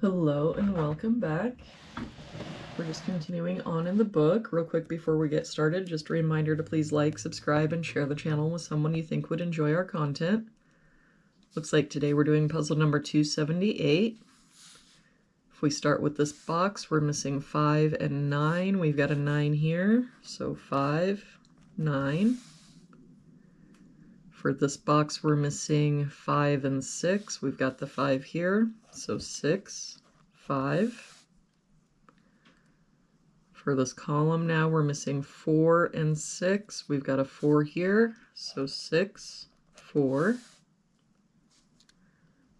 Hello and welcome back. We're just continuing on in the book. Real quick before we get started, just a reminder to please like, subscribe, and share the channel with someone you think would enjoy our content. Looks like today we're doing puzzle number 278. If we start with this box, we're missing 5 and 9. We've got a 9 here, so 5, 9. For this box, we're missing 5 and 6. We've got the 5 here, so 6, 5. For this column now, we're missing 4 and 6. We've got a 4 here, so 6, 4.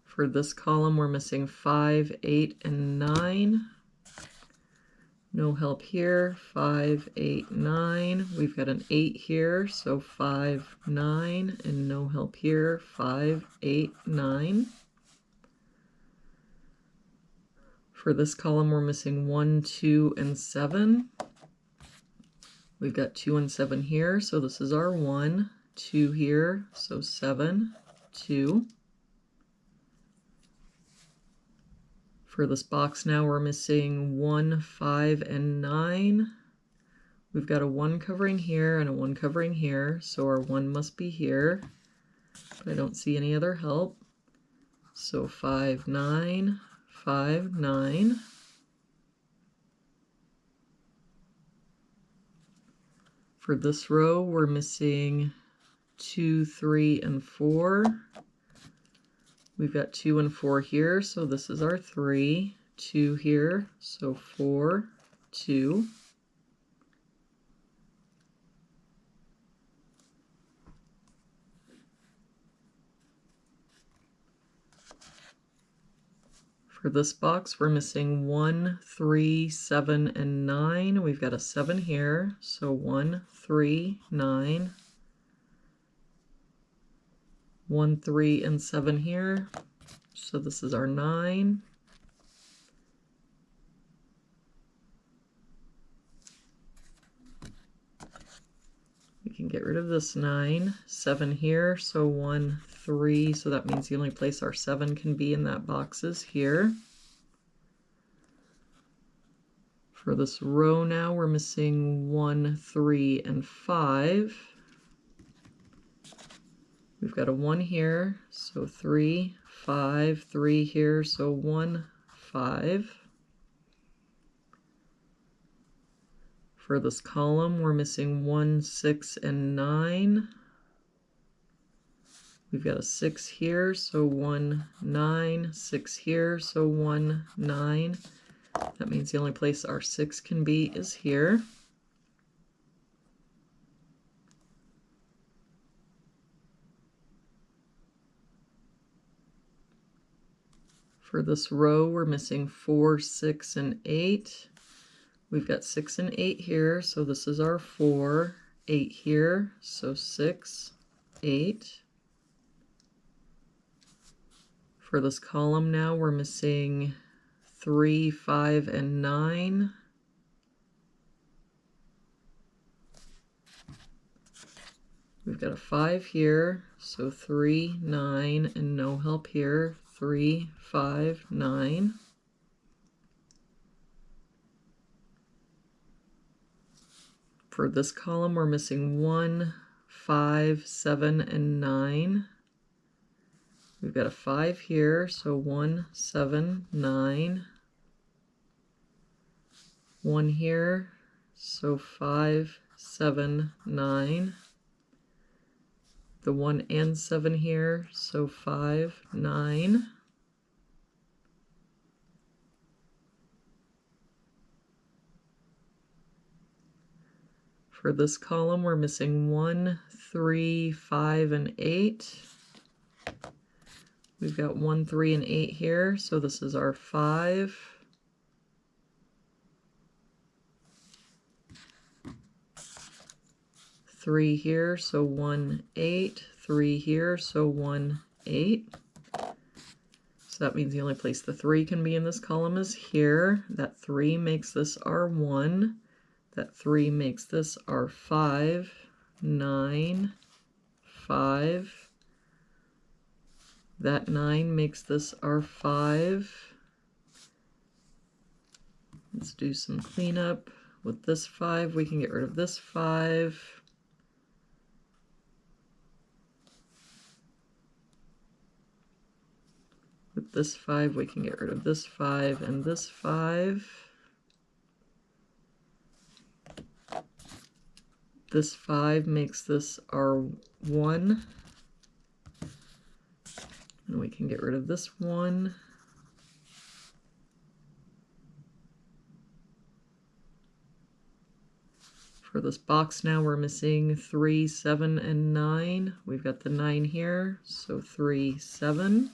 For this column, we're missing 5, 8, and 9. No help here, 5, 8, 9. We've got an 8 here, so 5, 9, and no help here, 5, 8, 9. For this column, we're missing 1, 2, and 7. We've got 2 and 7 here, so this is our 1, 2 here, so 7, 2. For this box now, we're missing 1, 5, and 9. We've got a 1 covering here and a 1 covering here, so our 1 must be here, but I don't see any other help. So 5, 9, 5, 9. For this row, we're missing 2, 3, and 4. We've got 2 and 4 here, so this is our 3. 2 here, so 4, 2. For this box, we're missing 1, 3, 7, and 9. We've got a 7 here, so 1, 3, 9. 1, 3, and 7 here, so this is our 9. We can get rid of this 9. 7 here, so 1, 3, so that means the only place our 7 can be in that box is here. For this row now, we're missing 1, 3, and 5. We've got a 1 here, so 3, 5, 3 here, so 1, 5. For this column, we're missing 1, 6, and 9. We've got a 6 here, so 1, 9, 6 here, so 1, 9. That means the only place our 6 can be is here. For this row, we're missing 4, 6, and 8. We've got 6 and 8 here, so this is our 4. 8 here, so 6, 8. For this column now, we're missing 3, 5, and 9. We've got a 5 here, so 3, 9, and no help here. 3, 5, 9. For this column, we're missing 1, 5, 7, and 9. We've got a 5 here, so 1, 7, 9. 1 here, so 5, 7, 9. The 1 and 7 here, so 5, 9. For this column, we're missing 1, 3, 5, and 8. We've got 1, 3, and 8 here, so this is our 5. 3 here, so 1, 8. 3 here, so 1, 8. So that means the only place the 3 can be in this column is here. That 3 makes this our 1. That 3 makes this our 5, 9, 5. That 9 makes this our 5. Let's do some cleanup. With this 5, we can get rid of this 5. With this 5, we can get rid of this 5 and this 5. This 5 makes this our 1. And we can get rid of this 1. For this box now, we're missing 3, 7, and 9. We've got the 9 here, so 3, 7.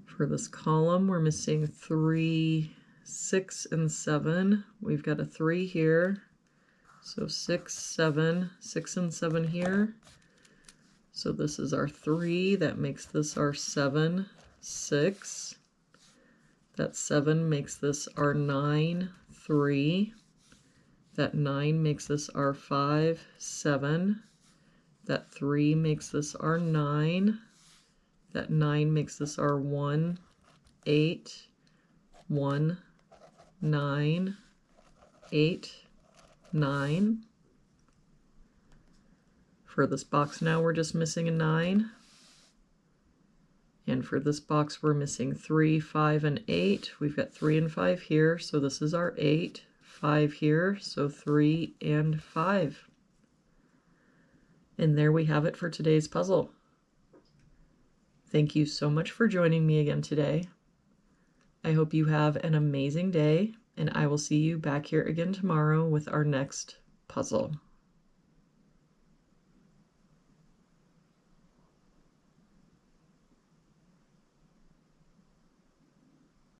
For this column, we're missing 3, 6, and 7. We've got a 3 here, so 6, 7, 6 and 7 here. So this is our 3, that makes this our 7, 6. That 7 makes this our 9, 3. That 9 makes this our 5, 7. That 3 makes this our 9. That 9 makes this our 1, 8, 1, 9, 8, 9. For this box now, we're just missing a 9. And for this box, we're missing 3, 5, and 8. We've got 3 and 5 here, so this is our 8. 5 here, so 3 and 5. And there we have it for today's puzzle. Thank you so much for joining me again today. I hope you have an amazing day, and I will see you back here again tomorrow with our next puzzle.